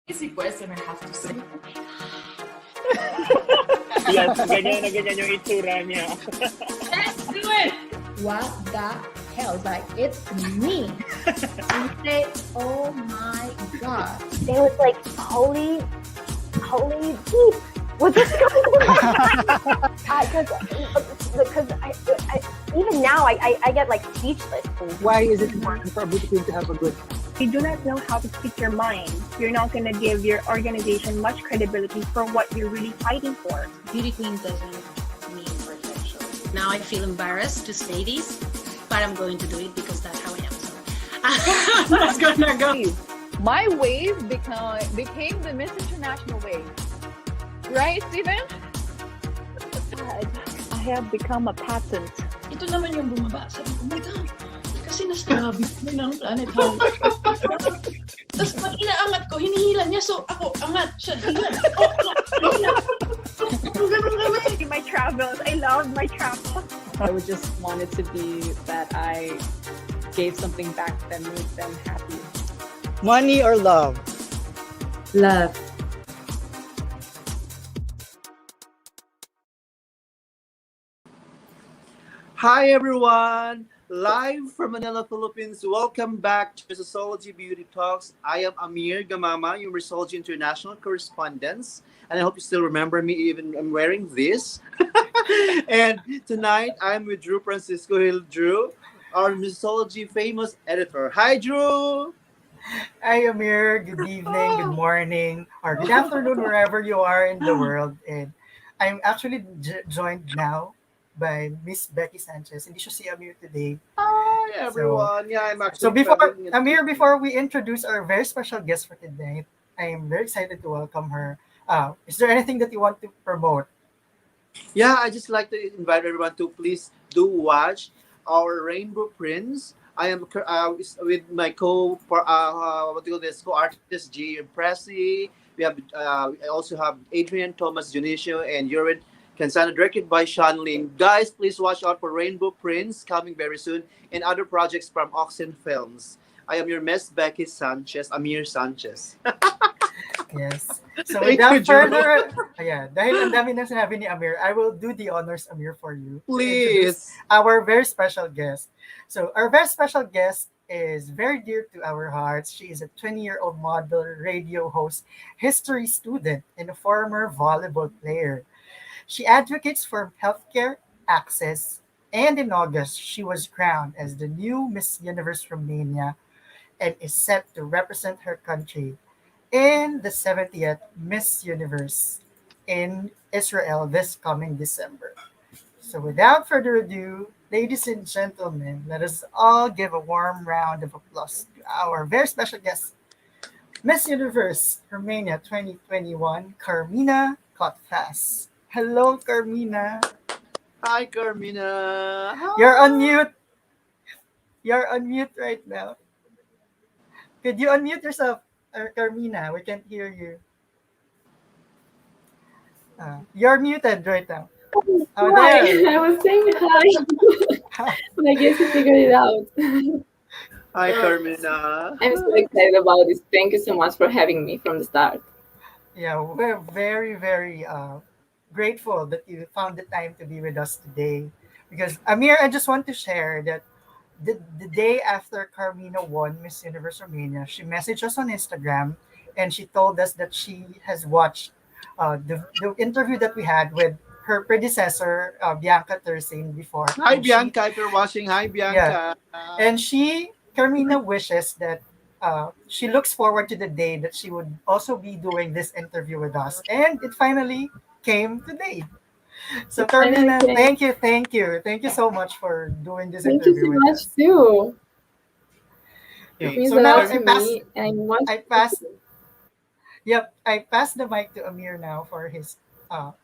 Easy question, I have to say. Yes, ganyan na ganyan yung itsura niya. Let's do it! What the hell? Like, it's me. And say, oh my god. It was like, holy deep. What's this going on? Because even now I get like speechless. Why is it important for a beauty queen to have a good? You do not know how to speak your mind. You're not going to give your organization much credibility for what you're really fighting for. Beauty queen doesn't mean perfection. Now I feel embarrassed to say this, but I'm going to do it because that's how I am. So I'm gonna go. My wave became the Miss International wave. Right, Steven? I have become a patent. Ito naman yung bumaba. Sabi ko, oh my God, kasi nastabi ko ng planet Hall. Tapos pag inaangat ko, hinihila niya. So ako, angat siya. Hila. Oh, angat. My travels. I love my travels. I would just want it to be that I gave something back that made them happy. Money or love? Love. Hi everyone! Live from Manila, Philippines. Welcome back to Missosology Beauty Talks. I am 𝗪𝗪𝙀𝙀𝘾𝙆, your Missosology International Correspondent. And I hope you still remember me even I'm wearing this. And tonight I'm with 𝗪𝗃𝙀𝙀, our Missosology famous editor. Hi Drew! Hi Amir, good evening, good morning, or good afternoon wherever you are in the world. And I'm actually joined now by Miss Becky Sanchez. Hindi siya si Amir today. Hi everyone! I'm actually So before we introduce our very special guest for today, I am very excited to welcome her. Is there anything that you want to promote? Yeah, I just like to invite everyone to please do watch our Rainbow Prince. I am with my co-artist 𝗪𝗃𝙀𝙀𝘾𝙆. I also have Adrian Thomas Junicio and Yurin Kansana, directed by Sean Lin. Guys, please watch out for Rainbow Prince coming very soon and other projects from Oxen Films. I am your Miss Becky Sanchez, Amir Sanchez. Yes. So without further, dahil ang dami na sinabi ni Amir, I will do the honors, Amir, for you. Please. Our very special guest. So our very special guest is very dear to our hearts. She is a 20-year-old model, radio host, history student, and a former volleyball player. She advocates for healthcare access, and in August, she was crowned as the new Miss Universe Romania and is set to represent her country in the 70th Miss Universe in Israel this coming December. So without further ado, ladies and gentlemen, let us all give a warm round of applause to our very special guest, Miss Universe Romania 2021, Carmina Cotfas. Hello, Carmina. Hi, Carmina. Hi. You're on mute. You're on mute right now. Could you unmute yourself, Carmina? We can't hear you. You're muted right now. Oh, Hi, there. I was saying hi. But I guess you figured it out. Hi, Carmina. I'm so excited about this. Thank you so much for having me from the start. Yeah, we're very, very grateful that you found the time to be with us today. Because Amir, I just want to share that the day after Carmina won Miss Universe Romania, she messaged us on Instagram and she told us that she has watched the interview that we had with her predecessor, Bianca Thurston, before. Hi, Bianca, if you're watching. Hi, Bianca. Yeah. And Carmina wishes that she looks forward to the day that she would also be doing this interview with us. And it finally came today. So Carmina, thank you so much for doing this interview with us. Thank you so much too. Yeah. Means So a now lot to me, and I passed the mic to Amir now for his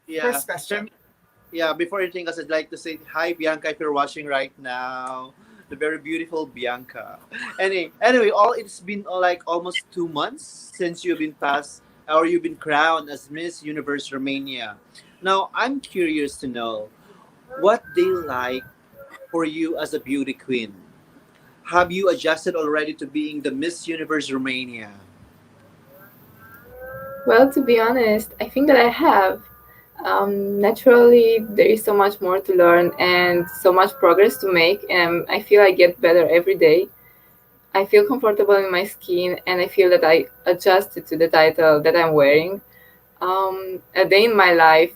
first question. Yeah, before anything else, I'd like to say hi, Bianca, if you're watching right now. The very beautiful Bianca. Anyway, it's been like almost 2 months since you've been crowned as Miss Universe Romania. Now, I'm curious to know what they like for you as a beauty queen. Have you adjusted already to being the Miss Universe Romania? Well, to be honest, I think that I have. Naturally, there is so much more to learn and so much progress to make, and I feel I get better every day. I feel comfortable in my skin, and I feel that I adjusted to the title that I'm wearing. A day in my life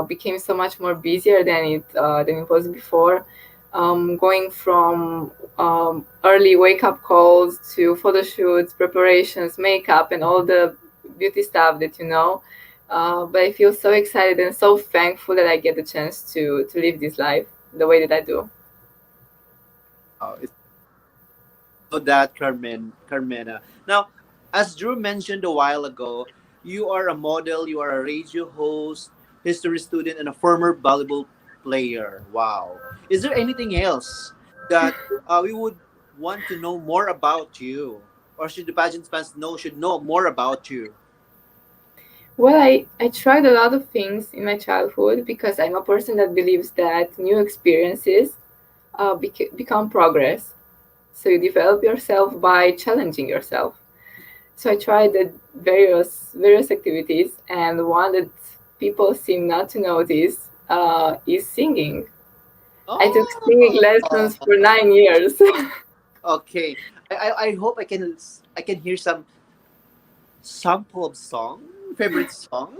became so much more busier than it was before. Going from early wake up calls to photo shoots, preparations, makeup, and all the beauty stuff that you know. But I feel so excited and so thankful that I get the chance to live this life the way that I do. It's so that, Carmena. Now, as Drew mentioned a while ago, you are a model, you are a radio host, history student, and a former volleyball player. Wow. Is there anything else that we would want to know more about you? Or should the pageant fans should know more about you? Well, I tried a lot of things in my childhood because I'm a person that believes that new experiences become progress. So you develop yourself by challenging yourself. So I tried the various activities, and one that people seem not to notice is singing. I took singing lessons for 9 years. Okay. I hope I can hear some sample of song, favorite song.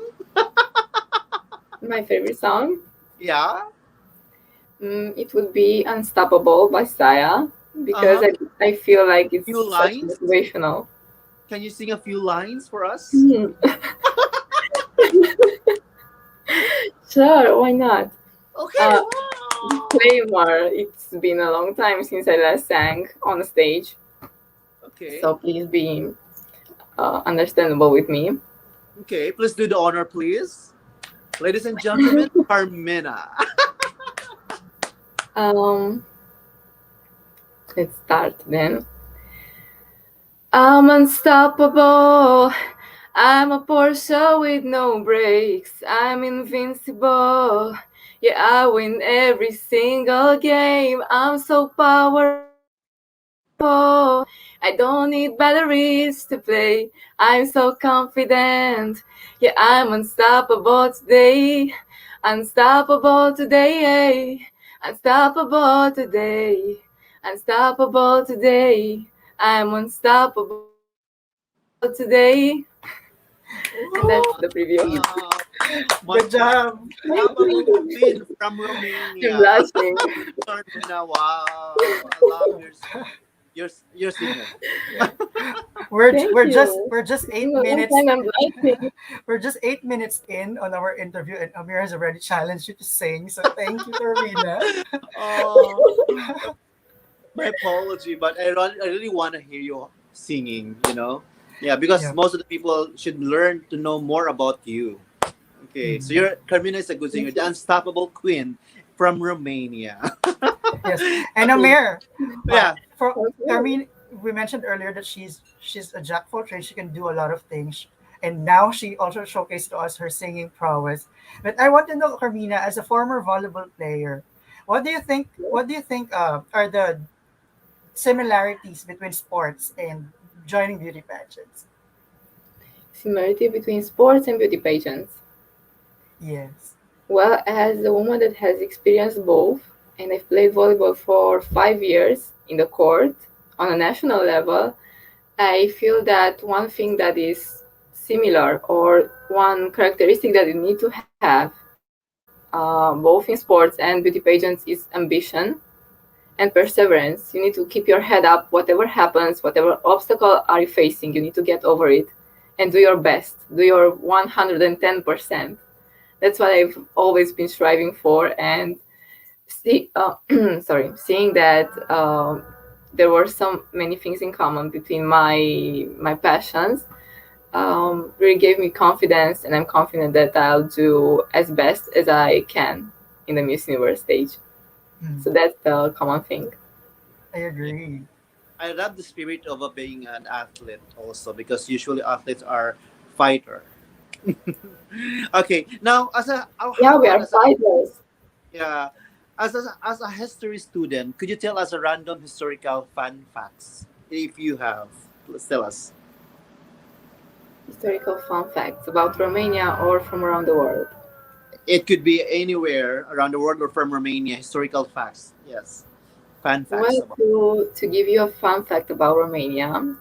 My favorite song, Yeah. it would be "Unstoppable" by Sia because Uh-huh. I feel like it's Few such lines. motivational. Can you sing a few lines for us? Hmm. Sure, why not? Okay. Uh, Wow. Play more. It's been a long time since I last sang on a stage, Okay. so please be understandable with me. Okay. Please do the honor, please. Ladies and gentlemen, Carmina. Um, let's start then. I'm unstoppable. I'm a Porsche with no brakes. I'm invincible. Yeah, I win every single game. I'm so powerful. I don't need batteries to play. I'm so confident. Yeah, I'm unstoppable today. Unstoppable today. Unstoppable today. Unstoppable today. I'm unstoppable today. And that's the preview. Good job. Unstoppable queen from I'm Romania. blushing. Carmina, wow. I love your singer. Thank you. We're just It's eight been a long minutes time I'm blushing. we're just 8 minutes in on our interview, and Amir has already challenged you to sing. So thank you, Carmina. Oh, my apology, but I really want to hear you singing, you know? Yeah, because Yeah. most of the people should learn to know more about you. Okay, so Carmina is a good singer, Thank the you. unstoppable queen from Romania. Yes. And Okay, Amir, yeah. for Okay. Carmine, we mentioned earlier that she's a jack of all trades. She can do a lot of things, and now she also showcased to us her singing prowess. But I want to know, Carmina, as a former volleyball player, what do you think? What do you think are the similarities between sports and joining beauty pageants? Similarity between sports and beauty pageants. Yes. Well, as a woman that has experienced both, and I've played volleyball for 5 years in the court on a national level, I feel that one thing that is similar or one characteristic that you need to have both in sports and beauty pageants is ambition and perseverance. You need to keep your head up, whatever happens, whatever obstacle are you facing, you need to get over it and do your best, do your 110%. That's what I've always been striving for. And seeing that there were so many things in common between my passions really gave me confidence, and I'm confident that I'll do as best as I can in the Miss Universe stage. Mm, So that's the common thing. I agree. I love the spirit of being an athlete also because usually athletes are fighter. Okay, now Yeah, how we about are fighters. yeah, as a history student, could you tell us a random historical fun facts if you have? Let's tell us. Historical fun facts about Romania or from around the world. It could be anywhere around the world or from Romania. Historical facts. Yes. Fun facts Well, about. to give you a fun fact about Romania,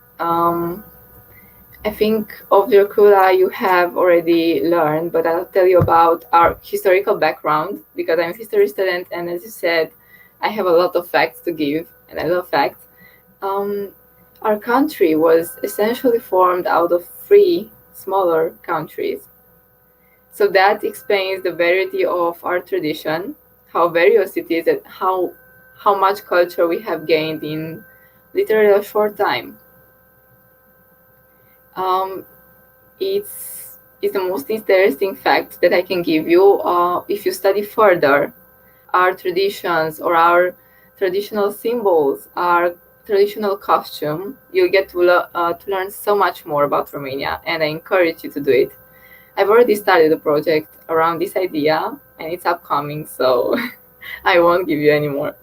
I think of your curricula you have already learned, but I'll tell you about our historical background because I'm a history student, and as you said, I have a lot of facts to give, and I love facts. Um, our country was essentially formed out of three smaller countries. So that explains the variety of our tradition, how various it is, and how much culture we have gained in literally a short time. Um, it's the most interesting fact that I can give you. If you study further our traditions or our traditional symbols, our traditional costume, you'll get to learn so much more about Romania, and I encourage you to do it. I've already started a project around this idea, and it's upcoming, so I won't give you any more.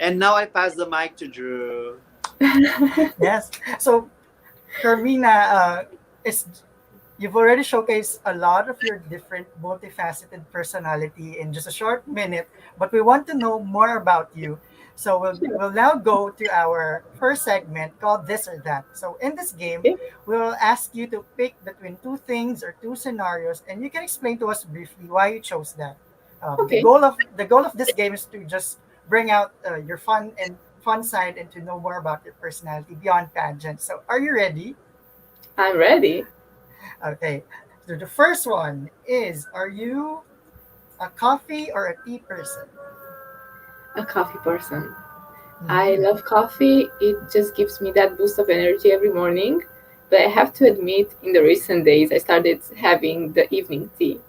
And now I pass the mic to Drew. Yes. So, Carmina, you've already showcased a lot of your different multifaceted personality in just a short minute, but we want to know more about you. So we'll now go to our first segment called This or That. So in this game, Okay. we'll ask you to pick between two things or two scenarios, and you can explain to us briefly why you chose that. Okay. The goal of this game is to just bring out your fun side and to know more about your personality beyond pageant. So are you ready? I'm ready. Okay. So the first one is: are you a coffee or a tea person? A coffee person. I Mhm. love coffee. It just gives me that boost of energy every morning. But I have to admit, in the recent days, I started having the evening tea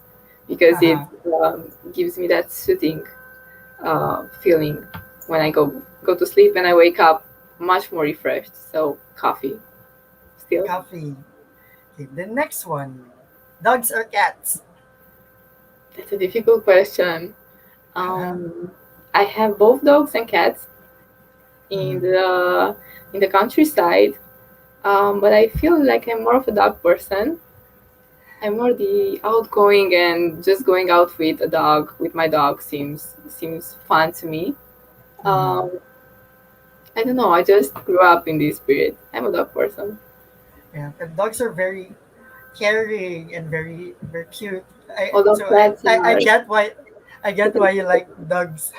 because it gives me that soothing feeling when I go to sleep, and I wake up much more refreshed. So coffee, still. Coffee. Okay. The next one: dogs or cats? That's a difficult question. I have both dogs and cats in the countryside, but I feel like I'm more of a dog person. I'm more the outgoing, and just going out with a dog with my dog seems fun to me. Um, I don't know. I just grew up in this spirit. I'm a dog person. Yeah, and dogs are very caring and very cute. Although cats I are. get why you like dogs.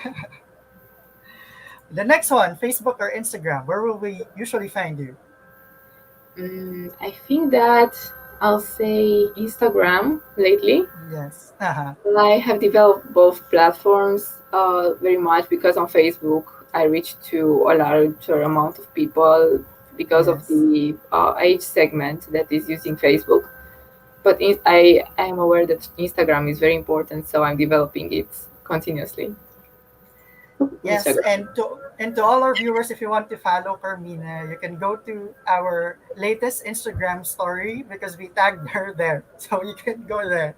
The next one: Facebook or Instagram? Where will we usually find you? I think that I'll say Instagram lately. Yes. Well, I have developed both platforms very much because on Facebook I reach to a larger amount of people because of Yes. the age segment that is using Facebook. But I am aware that Instagram is very important, so I'm developing it continuously. Yes, Instagram. and to all our viewers, if you want to follow Carmina, you can go to our latest Instagram story because we tagged her there. So you can go there.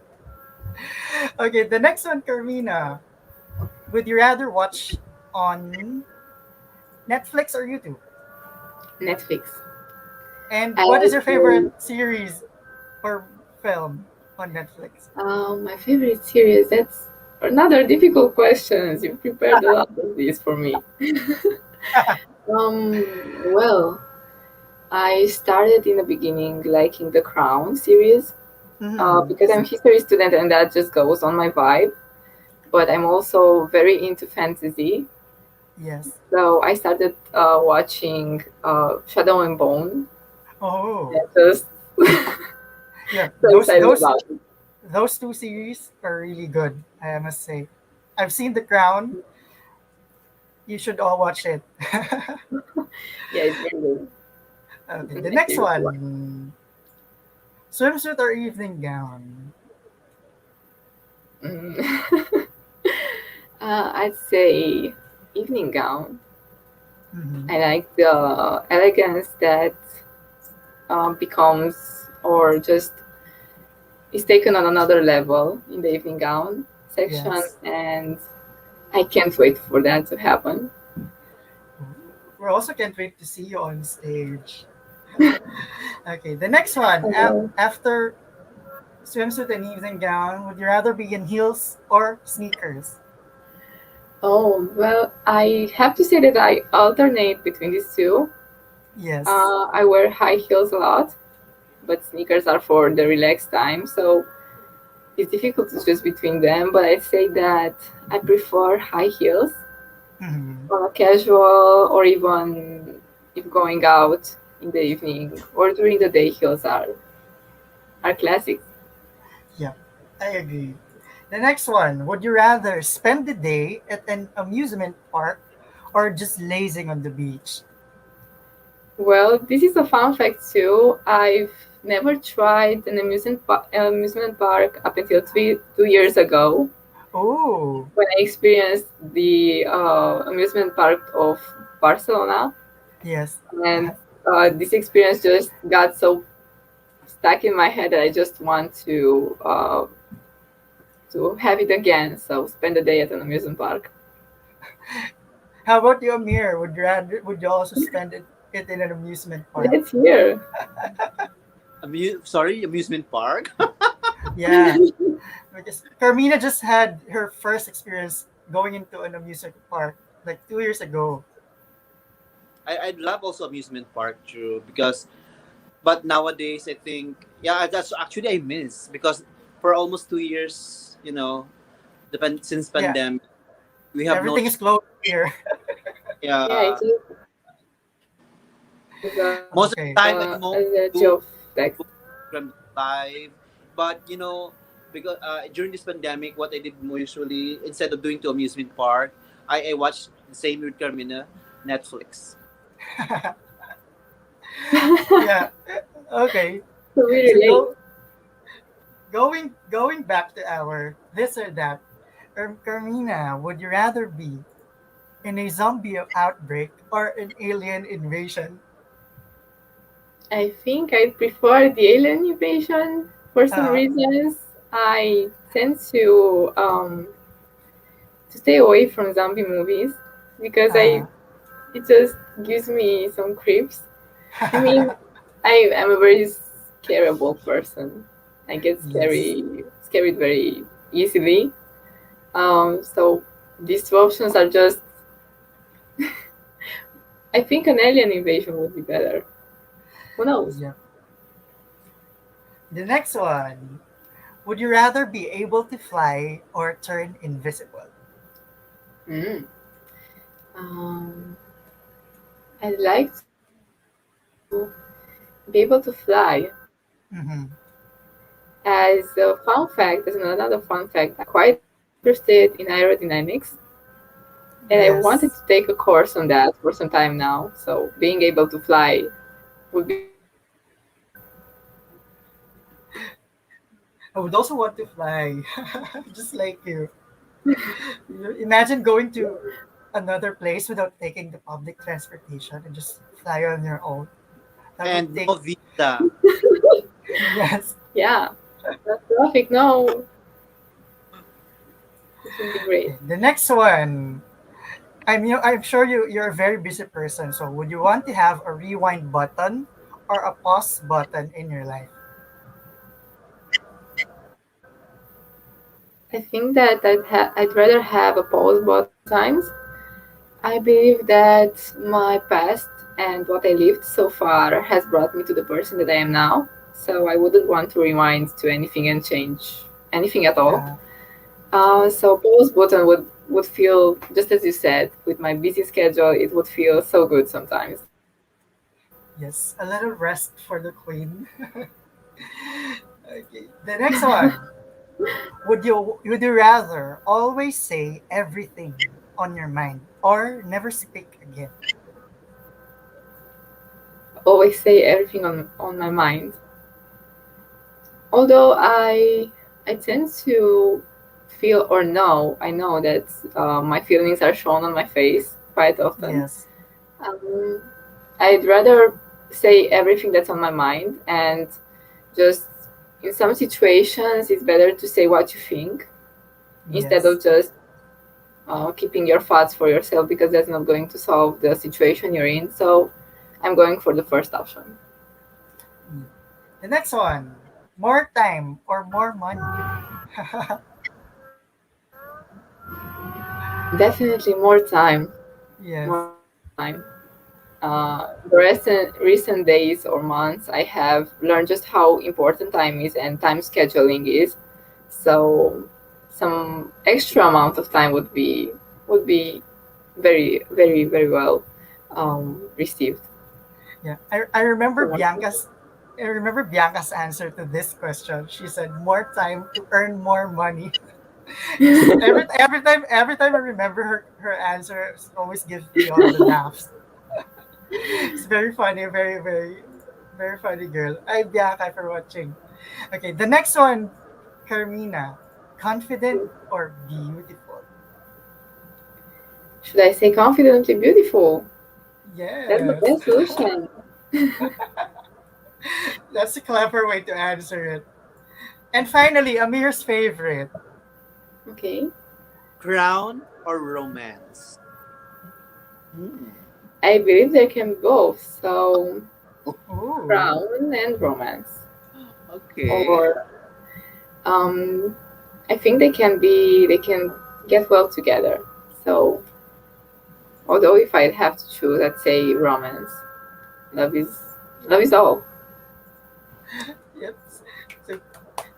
Okay, the next one, Carmina. Would you rather watch on Netflix or YouTube? Netflix. And I what is like your favorite series or film on Netflix? my favorite series. That's another difficult question. You prepared a lot of these for me. Well, I started in the beginning liking the Crown series because I'm a history student and that just goes on my vibe. But I'm also very into fantasy. Yes. So I started watching Shadow and Bone. Oh, And just yeah. so excited about it. Those two series are really good, I must say. I've seen The Crown. You should all watch it. Yeah, it's very good. Okay, It's the my next favorite one. one. Swimsuit or evening gown? I'd say evening gown. Mhm. I like the elegance that becomes or just is taken on another level in the evening gown section, Yes. and I can't wait for that to happen. We also can't wait to see you on stage. Okay, the next one. Okay. After swimsuit and evening gown, would you rather be in heels or sneakers? Oh, well, I have to say that I alternate between these two. Yes. I wear high heels a lot, but sneakers are for the relaxed time, so it's difficult to choose between them. But I'd say that I prefer high heels Mhm. on a casual or even if going out in the evening or during the day. Heels are classics. Yeah, I agree. The next one. Would you rather spend the day at an amusement park or just lazing on the beach? Well, this is a fun fact too. I've never tried an amusement park up until 2 years ago Oh, when I experienced the amusement park of Barcelona, yes. and this experience just got so stuck in my head that I just want to have it again. So spend a day at an amusement park. How about you, Amir? Would you also spend it in an amusement park? Let's hear. Amusement park. Yeah, because Carmina just had her first experience going into an amusement park like 2 years ago. I'd love also amusement park too because, but nowadays I think yeah that's actually I miss because for almost 2 years since Yeah, pandemic we have no everything is closed here. Yeah, yeah it is most of Okay. the time I'm home as a to job text. program live, but because during this pandemic what I did more usually instead of doing to amusement park I watched the same with Carmina Netflix. Yeah. Okay. So we So relate. going back to our this or that. Carmina, would you rather be in a zombie outbreak or an alien invasion? I think I prefer the alien invasion for some Uh, reasons. I tend to stay away from zombie movies because uh, it just gives me some creeps. I mean, I am a very scareable person. I get yes. scared very easily. So these two options are just. I think an alien invasion would be better. Who knows? Yeah. The next one. Would you rather be able to fly or turn invisible? Mm. Um, I'd like to be able to fly. Mm-hmm. As another fun fact, I'm quite interested in aerodynamics, and I wanted Yes. to take a course on that for some time now. So being able to fly would be I would also want to fly, just like you. Imagine going to another place without taking the public transportation and just fly on your own. That would And take no visa. yes. yeah. That's traffic. No, it would be great. Okay. The next one. I'm sure you're a very busy person. So would you want to have a rewind button or a pause button in your life? I think that I'd rather have a pause button sometimes. I believe that my past and what I lived so far has brought me to the person that I am now. So I wouldn't want to rewind to anything and change anything at all. Uh, So pause button would feel, just as you said, with my busy schedule, it would feel so good sometimes. yes, a little rest for the queen. Okay. The next one. Would you rather always say everything on your mind or never speak again? Always say everything on my mind. Although I tend to feel or know, I know that my feelings are shown on my face quite often. Yes. Um, I'd rather say everything that's on my mind, and just in some situations it's better to say what you think instead Yes. of just keeping your thoughts for yourself, because that's not going to solve the situation you're in. So I'm going for the first option. The next one, more time or more money? Definitely more time. Yes. More time. The recent days or months, I have learned just how important time is and time scheduling is. So, some extra amount of time would be very, very, very well received. Yeah. I remember Bianca's answer to this question. She said more time to earn more money. Every time I remember her answer, it always gives me all the laughs. It's very funny, very, very, very funny girl. Ay, Bianca, for watching. Okay, the next one, Carmina. Confident or beautiful? Should I say confidently beautiful? That's the Yes. best solution. That's a clever way to answer it. And finally, Amir's favorite. Okay. Crown or romance? Hmm. I believe they can both. So, Ooh. crown and romance. Okay. Or I think they can get well together. So, although if I'd have to choose, I'd say romance. Love is all. Yep. So,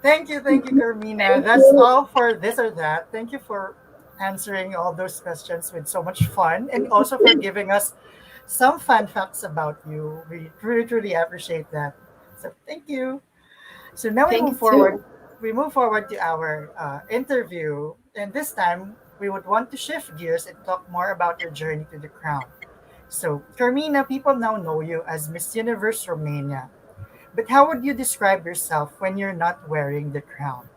thank you, Carmina. Thank That's you. all for this or that. Thank you for answering all those questions with so much fun and also for giving us some fun facts about you. We really, truly appreciate that. So, thank you. So now we Thank move you forward. too. We move forward to our interview, and this time we would want to shift gears and talk more about your journey to the crown. So, Carmina, people now know you as Miss Universe Romania. But how would you describe yourself when you're not wearing the crown?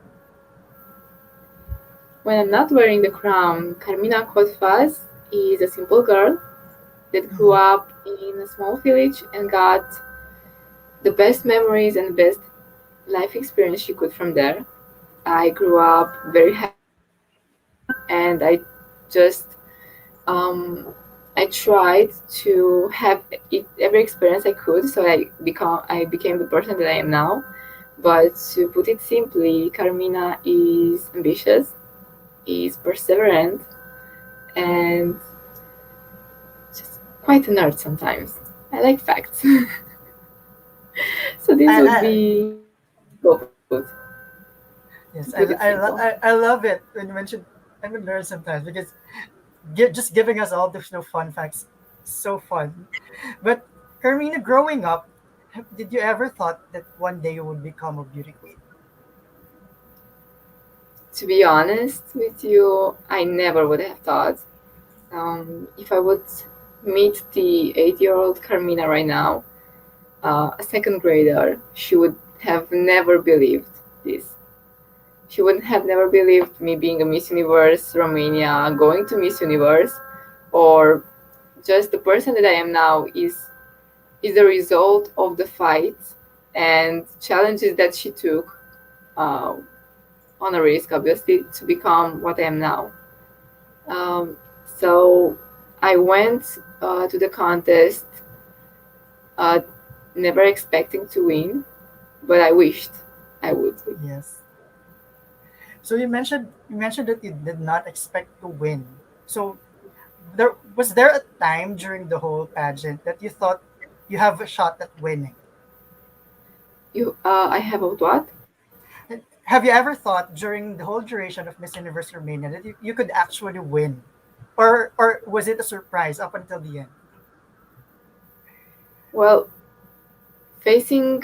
When I'm not wearing the crown, Carmina Cotfas is a simple girl that grew up in a small village and got the best memories and best life experience she could from there. I grew up very happy and just um, I tried to have every experience I could, so I became the person that I am now. But to put it simply, Carmina is ambitious, is perseverant, and just quite a nerd sometimes. I like facts. So this would be both. Yes, To put it simple. I love it when you mentioned I'm a nerd sometimes because just giving us all those fun facts, so fun. But Carmina, growing up, did you ever thought that one day you would become a beauty queen? To be honest with you, I never would have thought. If I would meet the 8-year-old Carmina right now, a second grader, she would have never believed this. She would have never believed me being a Miss Universe Romania, going to Miss Universe, or just the person that I am now is the result of the fights and challenges that she took uh, on a risk, obviously, to become what I am now. So I went to the contest, uh, never expecting to win, but I wished I would. Yes. So you mentioned that you did not expect to win. So there a time during the whole pageant that you thought you have a shot at winning? I have a what? Have you ever thought during the whole duration of Miss Universe Romania that you could actually win? Or was it a surprise up until the end? Well, facing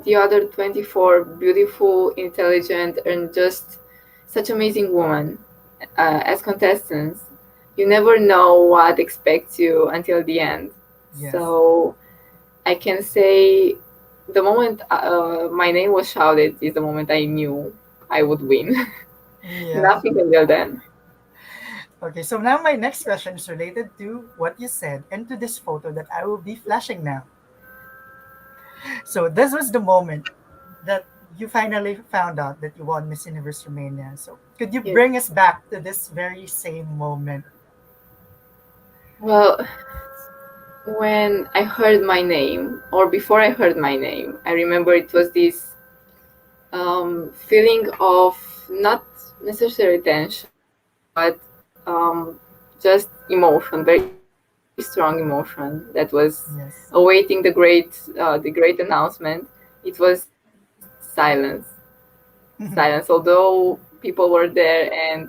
the other 24 beautiful, intelligent, and just such amazing women as contestants, you never know what expects you until the end. Yes. So I can say the moment my name was shouted is the moment I knew I would win. Yeah. Nothing until then. Okay, so now my next question is related to what you said and to this photo that I will be flashing now. So this was the moment that you finally found out that you won Miss Universe Romania. So could you Yes. bring us back to this very same moment? Well, when I heard my name, or before I heard my name, I remember it was this feeling of not necessarily tension, but just emotion, very strong emotion that was Yes. awaiting the great announcement. It was silence. Silence. Although people were there and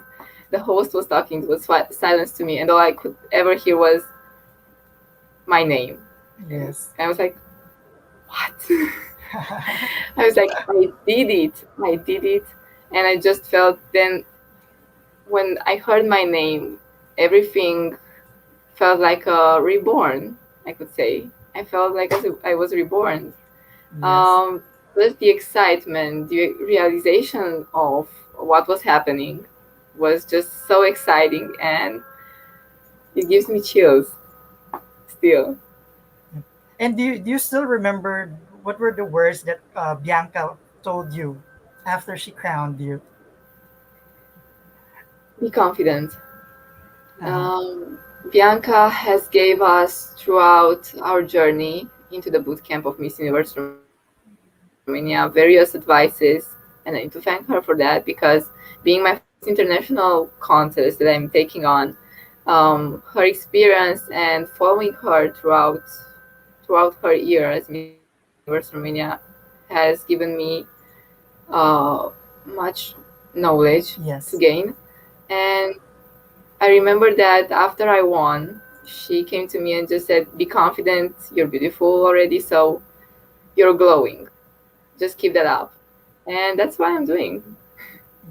the host was talking, it was silence to me, and all I could ever hear was my name. Yes. And I was like, what? I was like, I did it. I did it. And I just felt then when I heard my name, everything felt like a reborn, I could say. I felt like I was reborn. Yes. Just the excitement, the realization of what was happening was just so exciting, and it gives me chills still. And do you still remember what were the words that Bianca told you after she crowned you? Be confident. Uh-huh. Bianca has gave us throughout our journey into the boot camp of Miss Universe Romania various advices, and I need to thank her for that, because being my first international contest that I'm taking on, her experience and following her throughout her year as Miss Universe Romania has given me much knowledge Yes. to gain. And I remember that after I won, she came to me and just said, "Be confident, you're beautiful already, so you're glowing. Just keep that up." And that's what I'm doing.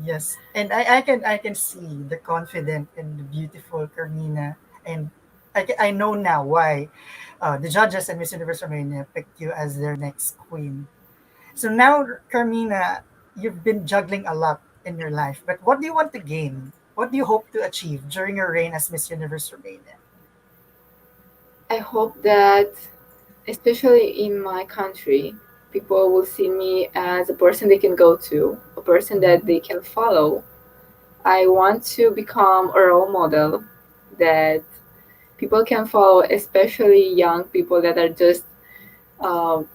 Yes, and I can see the confident and the beautiful Carmina, and I know now why the judges and Miss Universe Romania picked you as their next queen. So now, Carmina, you've been juggling a lot in your life, but what do you want to gain? What do you hope to achieve during your reign as Miss Universe Romania? I hope that, especially in my country, people will see me as a person they can go to, a person that they can follow. I want to become a role model that people can follow, especially young people that are just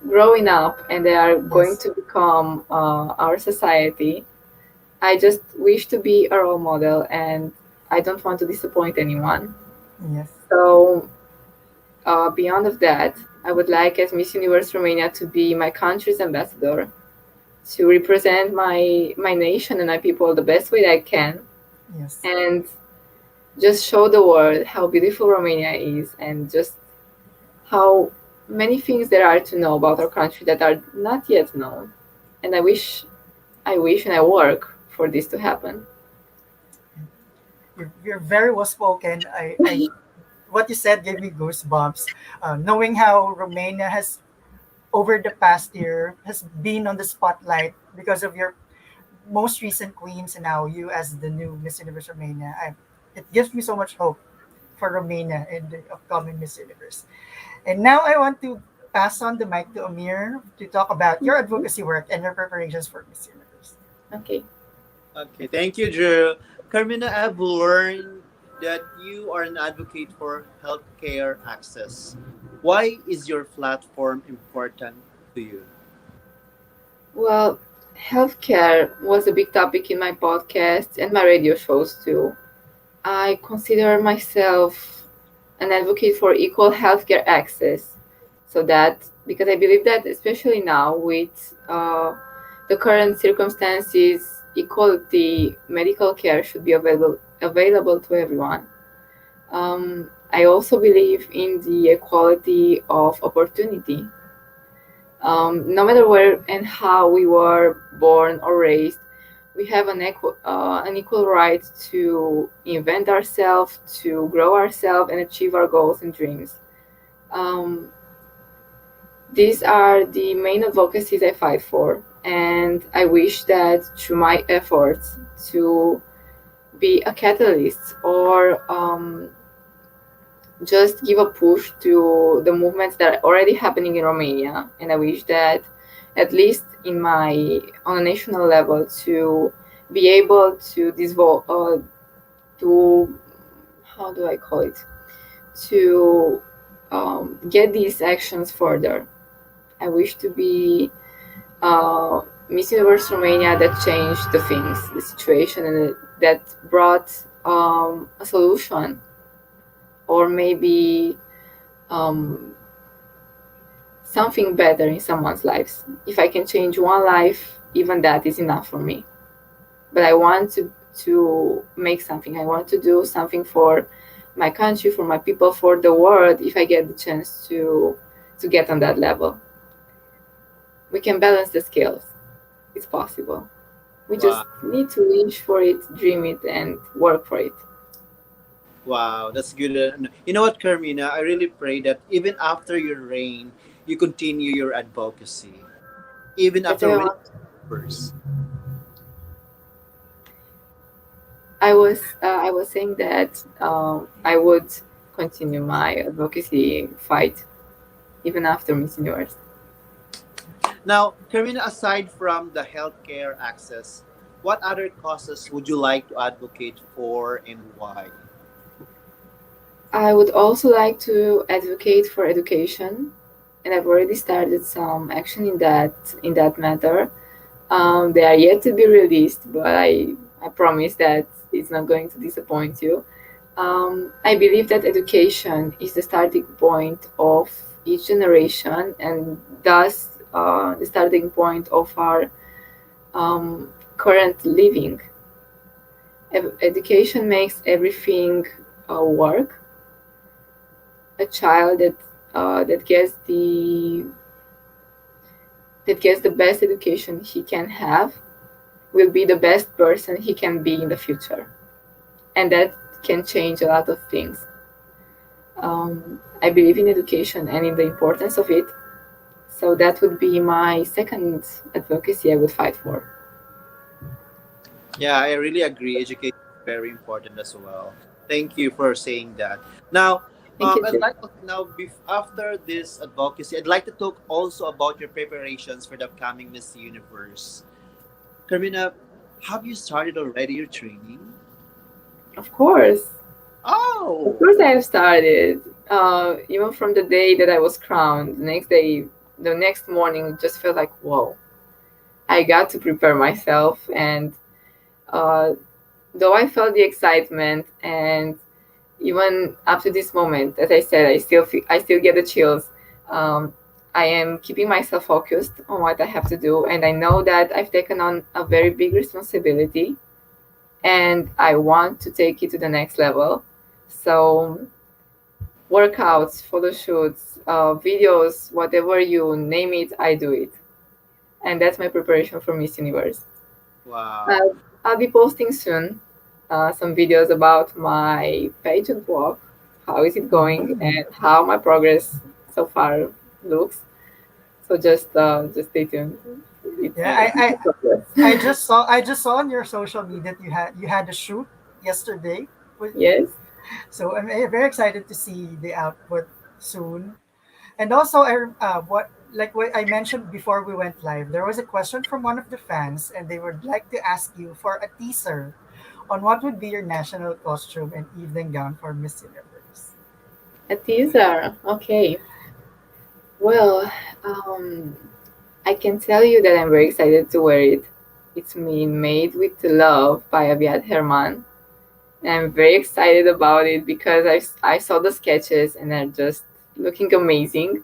growing up and they are going Yes. to become our society. I just wish to be a role model, and I don't want to disappoint anyone. Yes. So, beyond of that, I would like, as Miss Universe Romania, to be my country's ambassador, to represent my nation and my people the best way that I can, Yes. and just show the world how beautiful Romania is, and just how many things there are to know about our country that are not yet known. And I wish and I work for this to happen. You're very well spoken. What you said gave me goosebumps. Knowing how Romania has, over the past year, has been on the spotlight because of your most recent queens, and now you as the new Miss Universe Romania. It gives me so much hope for Romania in the upcoming Miss Universe. And now I want to pass on the mic to Amir to talk about your advocacy work and your preparations for Miss Universe. Okay. Okay, thank you, Drew. Carmina, I've learned that you are an advocate for healthcare access. Why is your platform important to you? Well, healthcare was a big topic in my podcast and my radio shows too. I consider myself an advocate for equal healthcare access, so that because I believe that especially now with the current circumstances, equality medical care should be available to everyone. I also believe in the equality of opportunity. No matter where and how we were born or raised, we have an equal right to invent ourselves, to grow ourselves, and achieve our goals and dreams. Um, these are the main advocacies I fight for, and I wish that through my efforts to be a catalyst, or just give a push to the movements that are already happening in Romania. And I wish that, at least on a national level, to be able to to, how do I call it, to get these actions further. I wish to be Miss Universe Romania that changed the things, the situation, and that brought a solution, or maybe something better in someone's lives. If I can change one life, even that is enough for me. But I want to make something. I want to do something for my country, for my people, for the world, if I get the chance to get on that level. We can balance the scales. It's possible. We just need to wish for it, dream it, and work for it. Wow, that's good. You know what, Carmina? I really pray that even after your reign, you continue your advocacy. Even after winning first. I was saying that I would continue my advocacy fight even after Miss Universe. Now, Carmina, aside from the healthcare access, what other causes would you like to advocate for and why? I would also like to advocate for education, and I've already started some action in that matter. They are yet to be released, but I promise that it's not going to disappoint you. I believe that education is the starting point of each generation, and thus the starting point of our current living. Education makes everything work. A child that gets the best education he can have will be the best person he can be in the future, and that can change a lot of things. I believe in education and in the importance of it, so that would be my second advocacy I would fight for. Yeah, I really agree. Education is very important as well. Thank you for saying that. Now, I'd like after this advocacy, I'd like to talk also about your preparations for the upcoming Miss Universe. Carmina, have you started already your training? Of course. Oh! Of course I have started. Even from the day that I was crowned, the next morning, it just felt like, whoa, I got to prepare myself. And though I felt the excitement, and even up to this moment, as I said, I still get the chills. I am keeping myself focused on what I have to do, and I know that I've taken on a very big responsibility, and I want to take it to the next level. So workouts, photo shoots, videos, whatever you name it, I do it. And that's my preparation for Miss Universe. Wow. I'll be posting soon some videos about my pageant walk, how is it going, and how my progress so far looks. So just stay tuned. Yeah, I just saw on your social media that you had a shoot yesterday. Yes. So I'm very excited to see the output soon. And also, what I mentioned before we went live, there was a question from one of the fans, and they would like to ask you for a teaser on what would be your national costume and evening gown for Miss Universe. A teaser, okay. Well, I can tell you that I'm very excited to wear it. It's made with love by 𝘾𝙀𝙀𝙀. And I'm very excited about it because I saw the sketches and they're just looking amazing.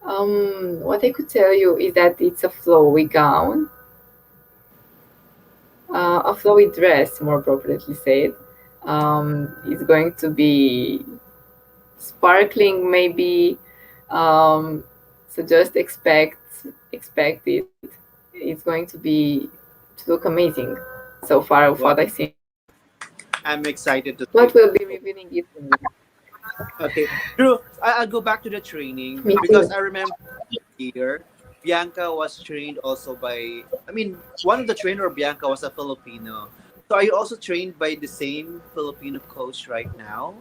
What I could tell you is that it's a flowy gown, a flowy dress, more appropriately said. It's going to be sparkling, maybe. So just expect it. It's going to look amazing so far of what I see. I'm excited to. What will be revealing it to me? Okay, Drew, I'll go back to the training because I remember here Bianca was trained also by. One of the trainer of Bianca was a Filipino. So are you also trained by the same Filipino coach right now?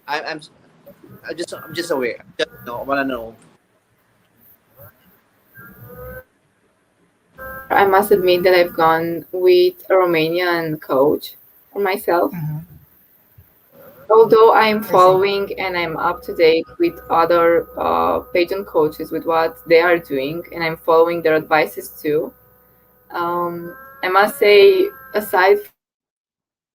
I'm just aware. I want to know. I must admit that I've gone with a Romanian coach for myself. Mm-hmm. although I'm I see. following and I'm up to date with other pageant coaches with what they are doing, and I'm following their advices too. I must say, aside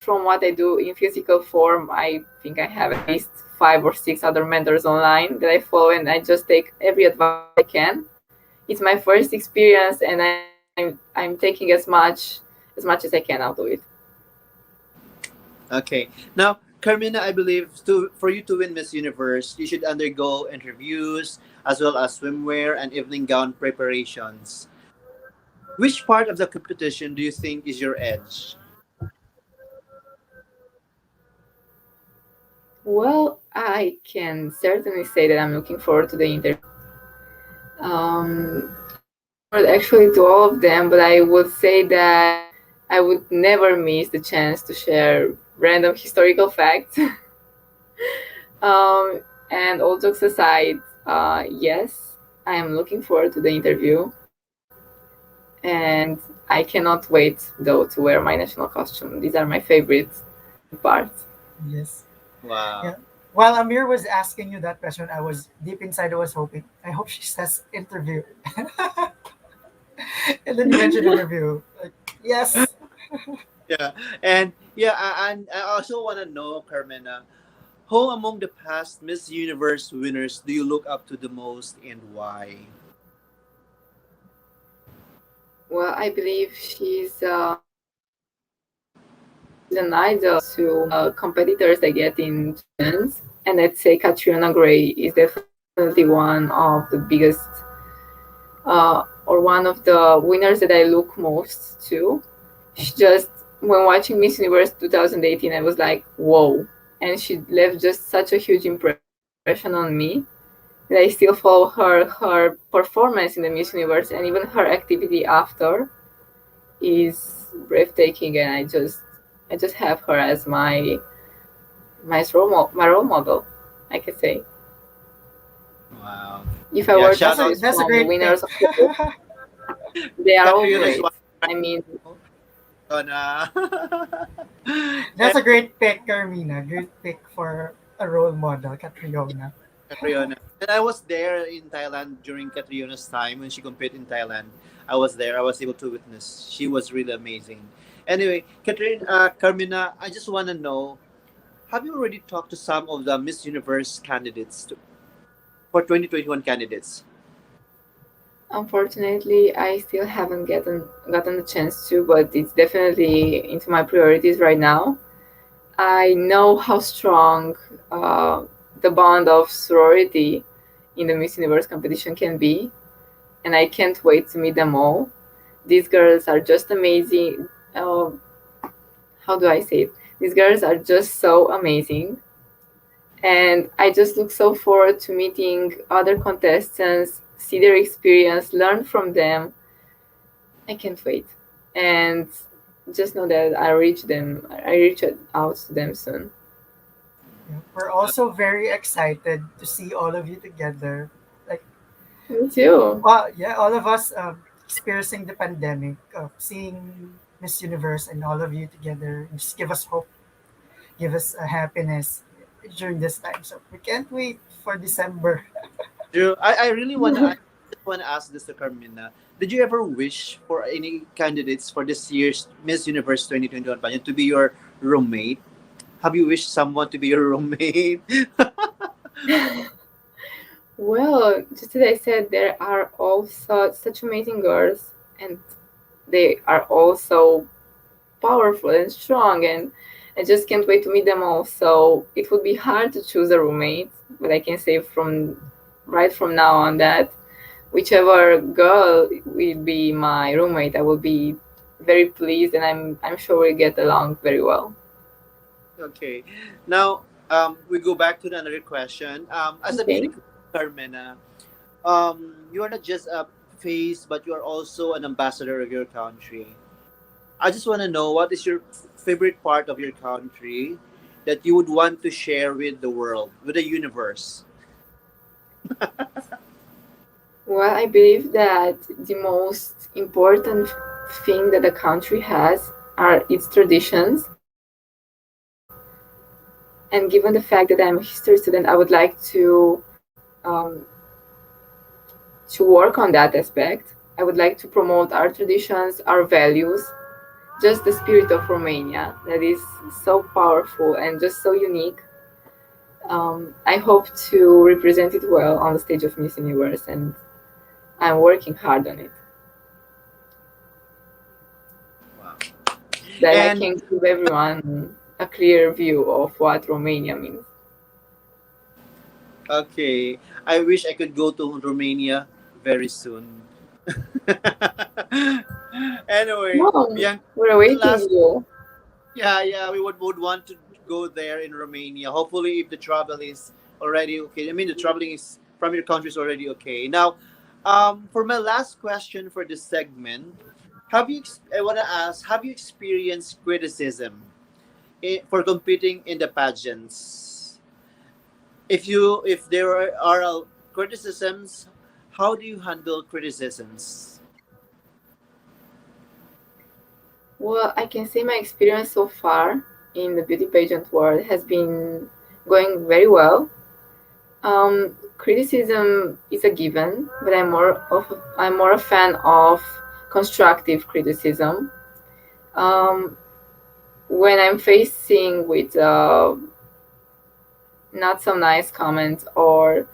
from what I do in physical form, I think I have at least 5 or 6 other mentors online that I follow, and I just take every advice I can. It's my first experience, and I'm taking as much as I can out of it. Okay. Now, Carmina, I believe for you to win Miss Universe, you should undergo interviews as well as swimwear and evening gown preparations. Which part of the competition do you think is your edge? Well, I can certainly say that I'm looking forward to the interview. Actually to all of them, but I would say that I would never miss the chance to share random historical facts. And all jokes aside, yes, I am looking forward to the interview. And I cannot wait, though, to wear my national costume. These are my favorite parts. Yes. Wow. Yeah. While Amir was asking you that question, I was deep inside. I was hoping. I hope she says interview. And then you mentioned interview. Like, yes. Yeah. And yeah, and I also want to know, Carmina, who among the past Miss Universe winners do you look up to the most and why? Well, I believe she's an idol to competitors I get in chance, and I'd say 𝘋𝙀𝙀𝘾𝙆 is definitely one of the biggest or one of the winners that I look most to. She just, when watching Miss Universe 2018, I was like, whoa, and she left just such a huge impression on me that I still follow her performance in the Miss Universe, and even her activity after is breathtaking, and I just have her as my role model, I can say. Wow. If I were to shout out. choose That's a from the great winners of pick. the they are all Ďakujem great. za I mean, That's a great pick, Carmina. Great pick for a role model, Catriona. Catriona. And I was there in Thailand during Catriona's time when she competed in Thailand. I was there. I was able to witness. She was really amazing. Anyway, Carmina, I just want to know, have you already talked to some of the Miss Universe candidates for 2021 candidates? unfortunately, I still haven't gotten the chance to, but it's definitely into my priorities right now. I know how strong the bond of sorority in the Miss Universe competition can be, and I can't wait to meet them all. These girls are just amazing. How do I say it? These girls are just so amazing. And I just look so forward to meeting other contestants, see their experience, learn from them. I can't wait. And just know that I reach out to them soon. Yeah. We're also very excited to see all of you together. Like, Me too. well, yeah, all of us experiencing the pandemic, seeing Miss Universe and all of you together, just give us hope, give us happiness during this time. So we can't wait for December. Drew, I really want to ask this to Carmina. Did you ever wish for any candidates for this year's Miss Universe 2021 pageant to be your roommate? Have you wished someone to be your roommate? Well, just as I said, there are also such amazing girls, and they are all so powerful and strong, and I just can't wait to meet them all. So it would be hard to choose a roommate, but I can say right from now on that whichever girl will be my roommate, I will be very pleased, and I'm sure we'll get along very well. Okay. Now, we go back to another question. As a Okay. beauty Carmina, you are not just a face, but you are also an ambassador of your country. I just want to know, what is your favorite part of your country that you would want to share with the world, with the universe? Well, I believe that the most important thing that a country has are its traditions. And given the fact that I'm a history student, I would like to work on that aspect. I would like to promote our traditions, our values, just the spirit of Romania that is so powerful and just so unique. I hope to represent it well on the stage of Miss Universe, and I'm working hard on it. Wow. That And- I can give everyone a clear view of what Romania means. Okay. I wish I could go to Romania very soon. Anyway, No, Bianca, we're awaiting last you. yeah, we would want to go there in Romania. Hopefully, if the travel is already okay. I mean, the traveling is from your country is already okay. Now, for my last question for this segment, I want to ask, have you experienced criticism for competing in the pageants? If there are criticisms, how do you handle criticisms? Well, I can say my experience so far in the beauty pageant world has been going very well. Criticism is a given, but I'm more a fan of constructive criticism. Um, when I'm facing with not so nice comments or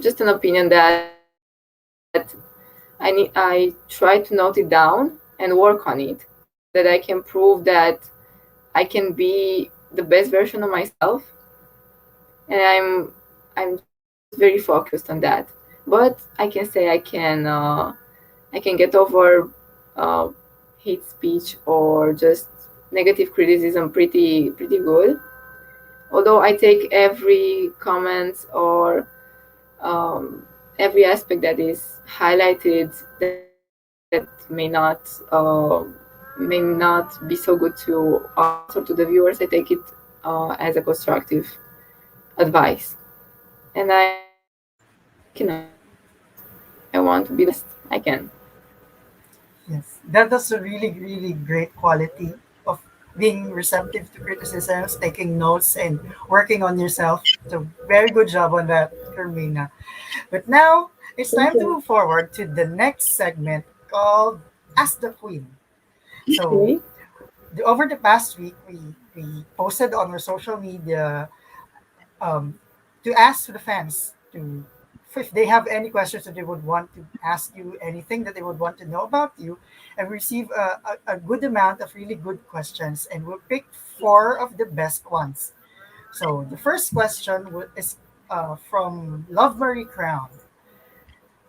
just an opinion that I try to note it down and work on it, so that I can prove that I can be the best version of myself, and I'm very focused on that. But I can say I can get over uh, hate speech or just negative criticism pretty good. Although I take every comment or every aspect that is highlighted that may not be so good to us or to the viewers, I take it as a constructive advice, and I want to be the best I can. Yes, that's a really great quality of being receptive to criticisms, taking notes, and working on yourself. So very good job on that, Carmina. But now it's Thank time to you. move forward to the next segment called Ask the Queen. So Okay. over the past week, we posted on our social media to ask the fans to if they have any questions that they would want to ask you, anything that they would want to know about you, and we receive a good amount of really good questions, and we'll pick 4 of the best ones. So the first question is from Love Marie Crown.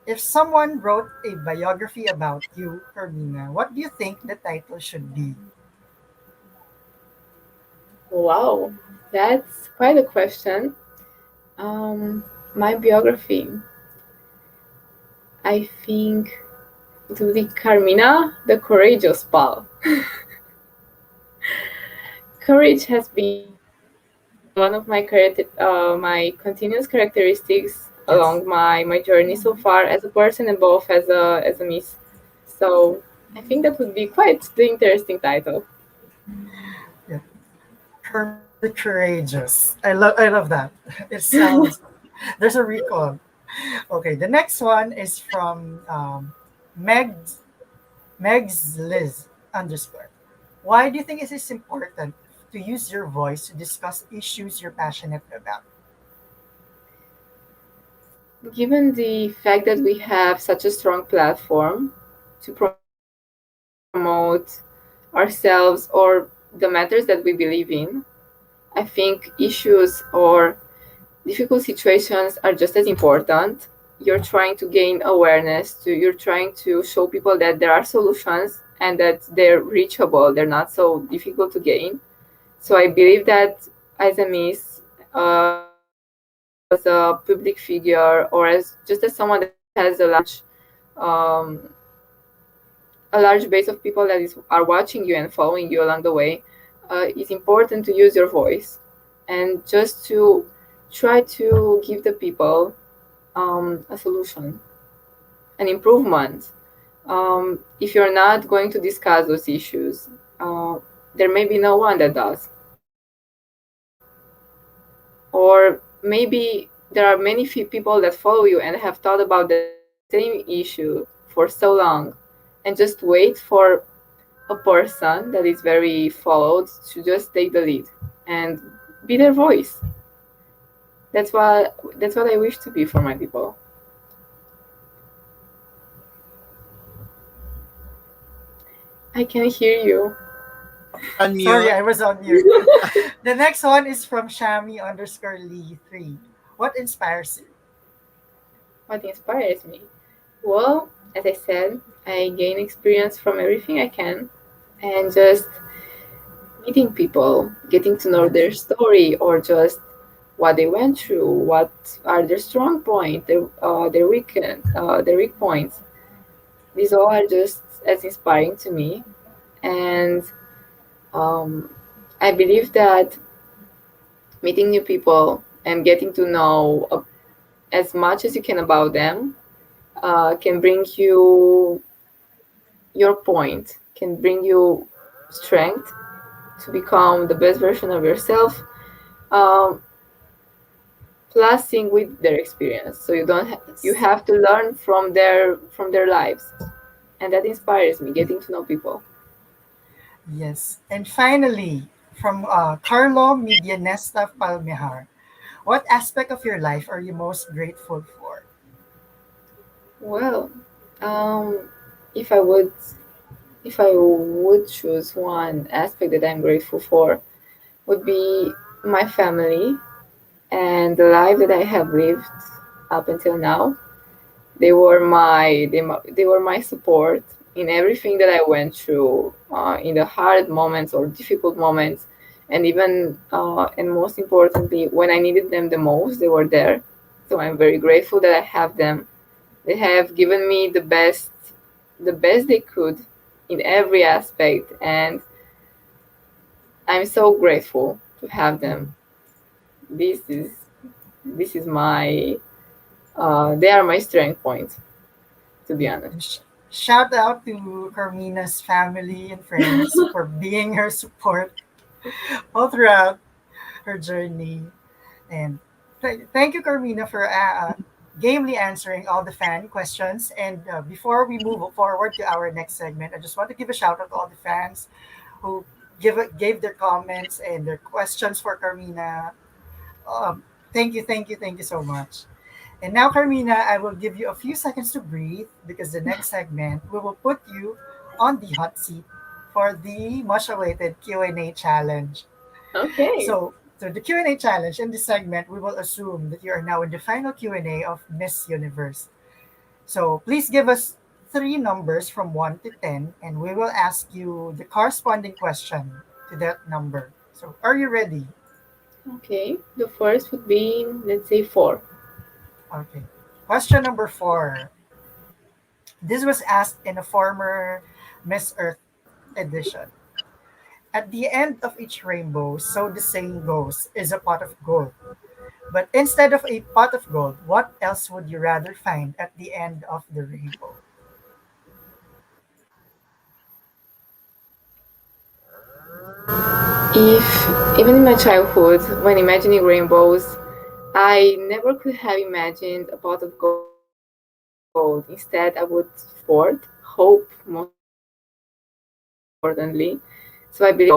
If someone wrote a biography about you, Carmina, what do you think the title should be? Wow, that's quite a question. My biography, I think it would be Carmina the Courageous Pal. Courage has been one of my continuous characteristics along my journey so far as a person and both as a miss. So I think that would be quite the interesting title. Yeah, the courageous. I love that. It sounds there's a recall. Okay, the next one is from Megs Megs Liz underscore. Why do you think it is important to use your voice to discuss issues you're passionate about? Given the fact that we have such a strong platform to promote ourselves or the matters that we believe in, I think issues or difficult situations are just as important. You're trying to gain awareness, you're trying to show people that there are solutions and that they're reachable, they're not so difficult to gain. So I believe that as a miss, as a public figure, or as someone that has um, a large base of people that are watching you and following you along the way, it's important to use your voice and just to try to give the people a solution, an improvement. If you're not going to discuss those issues, there may be no one that does. or maybe there are many people that follow you and have thought about the same issue for so long, and just wait for a person that is very followed to just take the lead and be their voice. That's what I wish to be for my people. I can hear you. Unmute. Sorry, I was on mute. The next one is from Shami_Lee3. What inspires you? What inspires me? Well, as I said, I gain experience from everything I can, and just meeting people, getting to know their story, or just what they went through, what are their strong points, their weak points. These all are just as inspiring to me, and I believe that meeting new people and getting to know as much as you can about them can bring you your point, can bring you strength to become the best version of yourself, plusing with their experience. So you have to learn from their lives, and that inspires me, getting to know people. Yes. And finally, from Carlo Medianesta Palmehar. What aspect of your life are you most grateful for? Well, if I would choose one aspect that I'm grateful for, would be my family and the life that I have lived up until now. They were my support in everything that I went through, in the hard moments or difficult moments, and even and most importantly, when I needed them the most, they were there. So I'm very grateful that I have them. They have given me the best they could in every aspect, and I'm so grateful to have them. This is my they are my strength points, to be honest. Shout out to Carmina's family and friends for being her support all throughout her journey. And thank you, Carmina, for gamely answering all the fan questions. And before we move forward to our next segment, I just want to give a shout out to all the fans who gave their comments and their questions for Carmina. Thank you, thank you, thank you so much. And now, Carmina, I will give you a few seconds to breathe because the next segment we will put you on the hot seat for the much awaited Q&A challenge. Okay. So the Q&A challenge in this segment, we will assume that you are now in the final Q&A of Miss Universe. So please give us 3 numbers from 1 to 10, and we will ask you the corresponding question to that number. So are you ready? Okay. The first would be, let's say, 4. Okay. Question number 4. This was asked in a former Miss Earth edition. At the end of each rainbow, so the saying goes, is a pot of gold. But instead of a pot of gold, what else would you rather find at the end of the rainbow? If even in my childhood, when imagining rainbows, I never could have imagined a pot of gold. Instead, I would fort hope, most importantly. So I believe,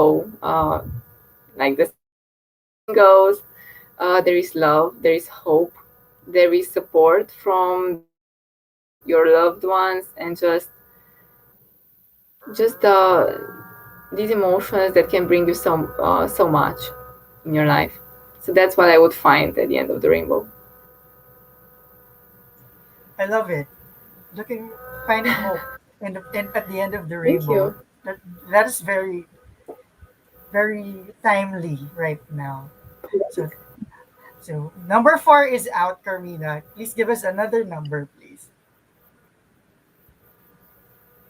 like the saying goes, there is love, there is hope, there is support from your loved ones, and just these emotions that can bring you so much in your life. So that's what I would find at the end of the rainbow. I love it. Finding hope at the end of the Thank rainbow. you. That is very, very timely right now. So, so number 4 is out, Carmina. Please give us another number, please.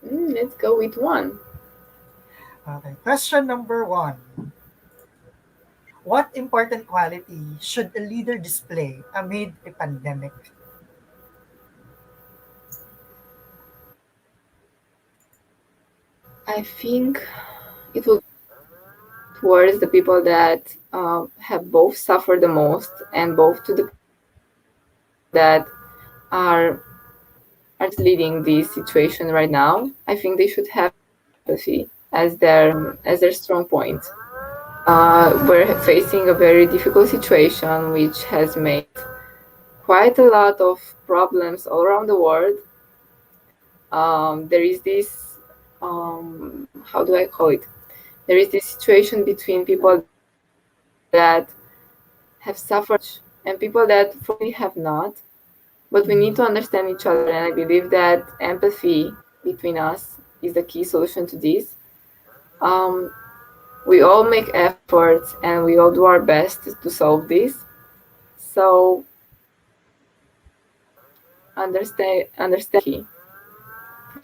Let's go with 1. Okay. Question number 1. What important quality should a leader display amid a pandemic? I think it would towards the people that have both suffered the most and both to the that are just leading this situation right now. I think they should have empathy as their strong point. We're facing a very difficult situation which has made quite a lot of problems all around the world. There is this, how do I call it? There is this situation between people that have suffered and people that fully have not. But we need to understand each other, and I believe that empathy between us is the key solution to this. We all make efforts and we all do our best to solve this. So understand key.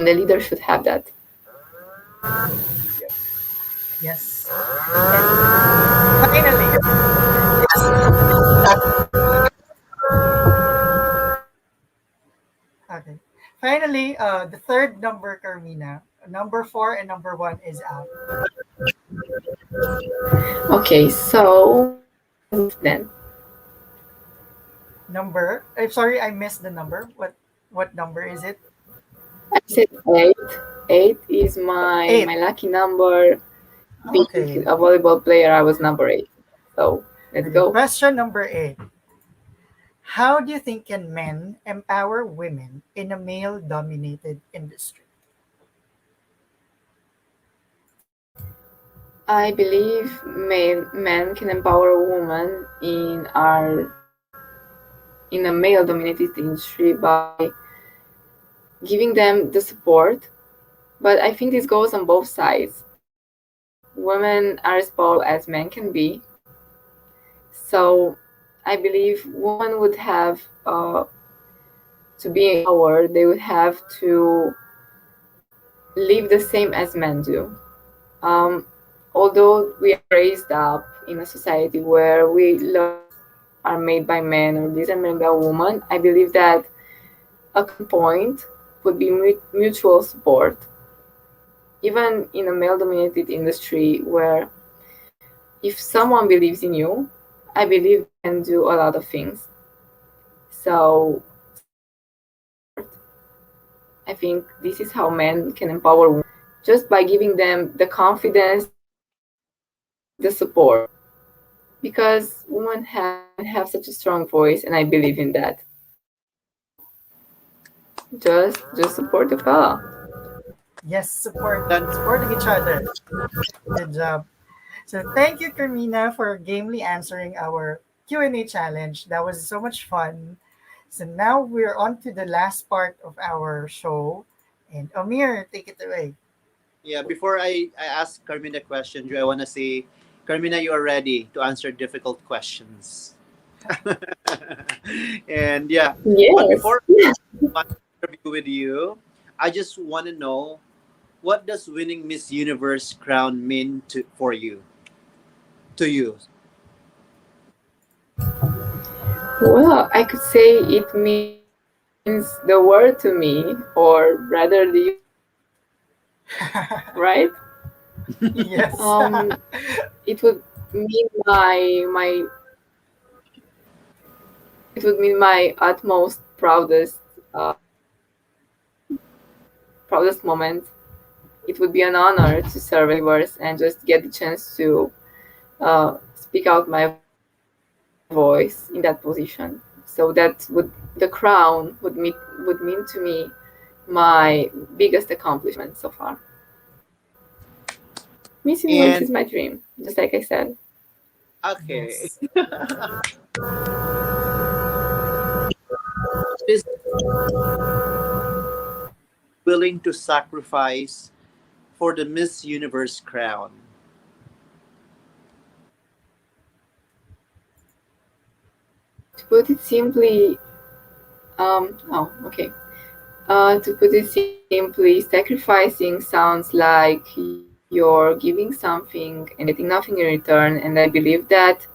And the leader should have that. Yes. Finally. Okay. Finally, the third number, Carmina. Number 4 and number 1 is out. Okay, so then. Number. I'm sorry, I missed the number. What number is it? I said 8. 8 is my lucky number. Being Okay. a volleyball player, I was number 8. So let's go. Question number 8. How do you think can men empower women in a male-dominated industry? I believe men can empower a woman in a male-dominated industry by giving them the support. But I think this goes on both sides. Women are as powerful as men can be. So I believe women would have to be empowered. They would have to live the same as men do. Although we are raised up in a society where laws are made by men or these are made by women, I believe that a point would be mutual support. Even in a male-dominated industry where if someone believes in you, I believe you can do a lot of things. So I think this is how men can empower women, just by giving them the confidence, the support. Because women have such a strong voice, and I believe in that. Just support the fella. Yes, supporting each other. Good job. So thank you, Carmina, for gamely answering our Q&A challenge. That was so much fun. So now we're on to the last part of our show. And Amir, take it away. Yeah, before I ask Carmina the question, I want to say, Carmina, you are ready to answer difficult questions. And yeah, yes. But before I interview with you, I just want to know, what does winning Miss Universe crown mean for you? To you? Well, I could say it means the world to me, or rather the right? Yes. It would mean my utmost proudest moment. It would be an honor to serve the universe and just get the chance to speak out my voice in that position. So the crown would mean to me my biggest accomplishment so far. Miss Universe is my dream, just like I said. Okay. Is willing to sacrifice for the Miss Universe crown? To put it simply, to put it simply, sacrificing sounds like you're giving something and getting nothing in return. And I believe that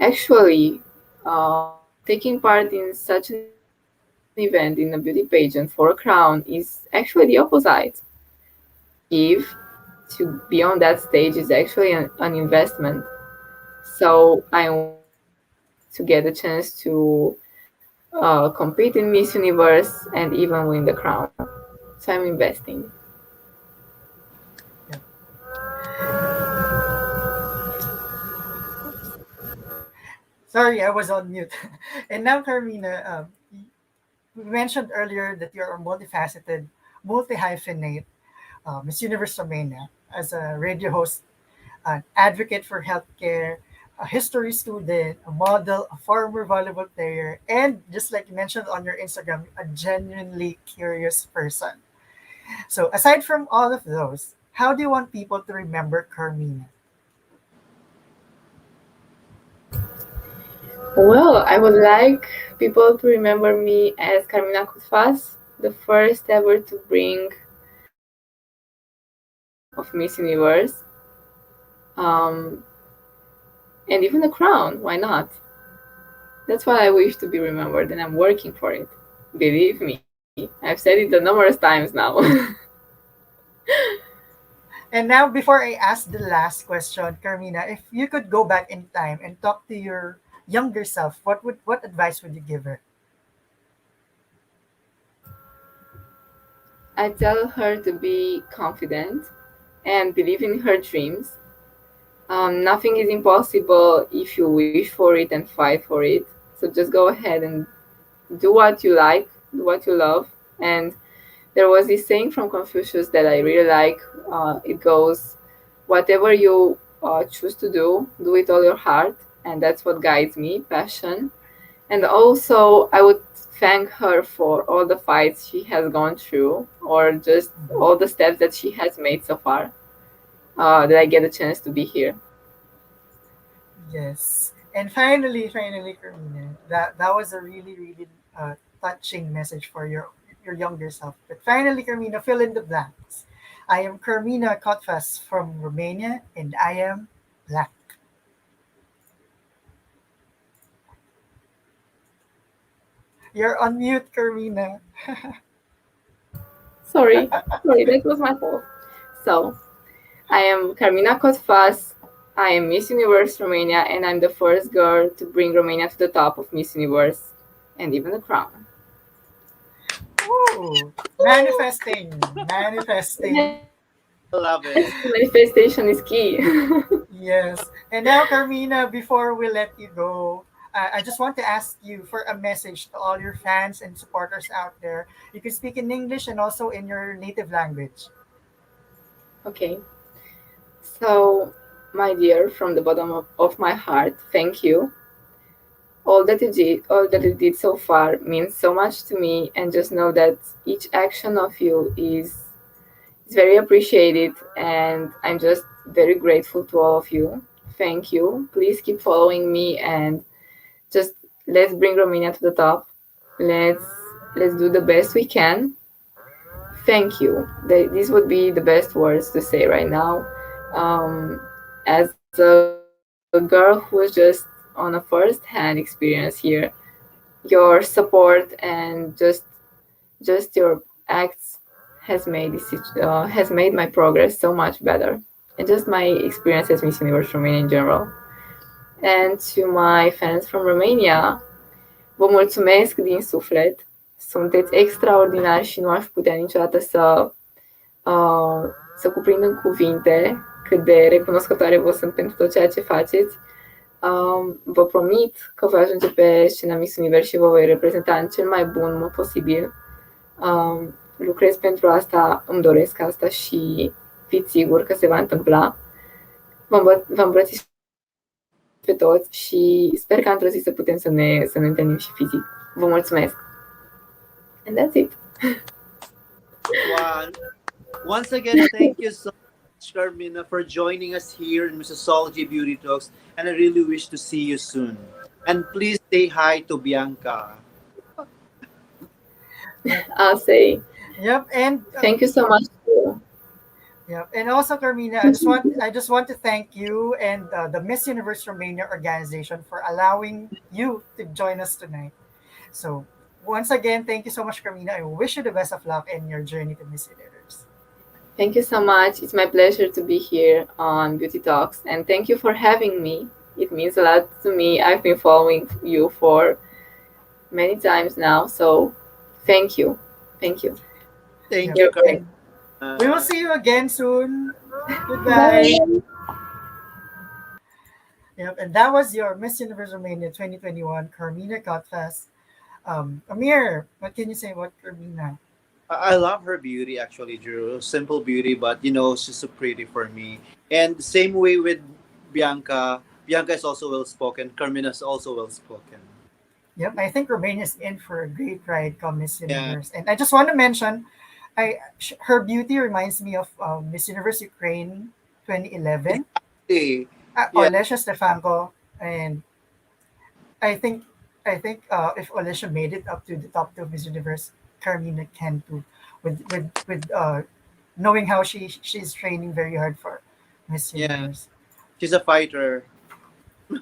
actually taking part in such an event in a beauty pageant for a crown is actually the opposite. Give to be on that stage is actually an investment. So I want to get a chance to compete in Miss Universe and even win the crown. So I'm investing. Sorry, I was on mute. And now, Carmina, we mentioned earlier that you're a multifaceted, multi-hyphenate Miss Universe Romania as a radio host, an advocate for healthcare, a history student, a model, a former volleyball player, and just like you mentioned on your Instagram, a genuinely curious person. So, aside from all of those, how do you want people to remember Carmina? Well, I would like people to remember me as Carmina Cotfas, the first ever to bring of Miss Universe, and even a crown. Why not? That's what I wish to be remembered, and I'm working for it. Believe me, I've said it a numerous times now. And now, before I ask the last question, Carmina, if you could go back in time and talk to your younger self, what advice would you give her? I tell her to be confident and believe in her dreams. Nothing is impossible if you wish for it and fight for it. So just go ahead and do what you like, do what you love. And there was this saying from Confucius that I really like. It goes, whatever you choose to do it all your heart. And that's what guides me, passion. And also, I would thank her for all the fights she has gone through, or just all the steps that she has made so far, that I get a chance to be here. Yes. And finally, Carmina, that was a really, really touching message for your younger self. But finally, Carmina, fill in the blanks. I am Carmina Cotfas from Romania, and I am Black. You're on mute, Carmina. Sorry, that was my fault. So, I am Carmina Cotfas. I am Miss Universe Romania, and I'm the first girl to bring Romania to the top of Miss Universe and even the crown. Ooh, manifesting. I love it. Manifestation is key. Yes. And now, Carmina, before we let you go, I just want to ask you for a message to all your fans and supporters out there. You can speak in English and also in your native language. Okay. So, my dear, from the bottom of my heart, thank you. All that you did so far means so much to me, and just know that each action of you is very appreciated, and I'm just very grateful to all of you. Thank you. Please keep following me, and just let's bring Romania to the top. Let's do the best we can. Thank you. These would be the best words to say right now. As a girl who was just on a first-hand experience here, your support and just your acts has made my progress so much better, and just my experience as Miss Universe Romania in general. And to my fans from Romania, vă mulțumesc din suflet. Sunteți extraordinari și nu aș putea niciodată să cuprind în cuvinte cât de recunoscătoare vă sunt pentru tot ceea ce faceți. Vă promit că voi ajunge pe scena Miss Universe și vă voi reprezenta în cel mai bun mod posibil. Lucrez pentru asta, îmi doresc asta și fiți sigur că se va întâmpla. Vă îmbrățișez pe toți și sper că într-o zi să putem să ne întâlnim și fizic. Vă mulțumesc! And that's it. Wow. Once again, thank you so much, Carmina, for joining us here in Missosology Beauty Talks, and I really wish to see you soon. And please say hi to Bianca. I'll say. Yep, and thank you so much. Yep, and also, Carmina, I just want to thank you and the Miss Universe Romania organization for allowing you to join us tonight. So once again, thank you so much, Carmina. I wish you the best of luck in your journey to Miss Universe. Thank you so much. It's my pleasure to be here on Beauty Talks, and thank you for having me. It means a lot to me. I've been following you for many times now, so thank you. Thank you. Thank Yep. you, Great. Carmina. We will see you again soon. Goodbye. Yep, and that was your Miss Universe Romania 2021, Carmina Cotfas. Amir, what can you say about Carmina? I love her beauty actually, Drew. Simple beauty, but she's so pretty for me. And same way with Bianca. Bianca is also well spoken. Carmina is also well spoken. Yep, I think Romania is in for a great ride come Miss Yeah. Universe. And I just want to mention, her beauty reminds me of Miss Universe Ukraine 2011, Hey. Yeah. Olesha Stefanko, and I think if Olesha made it up to the top two of Miss Universe, Carmina can too, with knowing how she's training very hard for Miss Yeah. Universe. She's a fighter.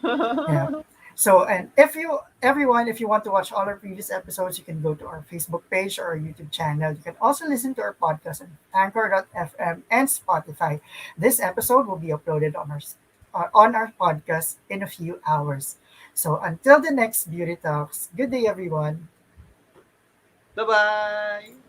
Yeah. So, and if you want to watch all our previous episodes, you can go to our Facebook page or our YouTube channel. You can also listen to our podcast on Anchor.fm and Spotify. This episode will be uploaded on our podcast in a few hours. So until the next Beauty Talks, good day everyone. Bye-bye.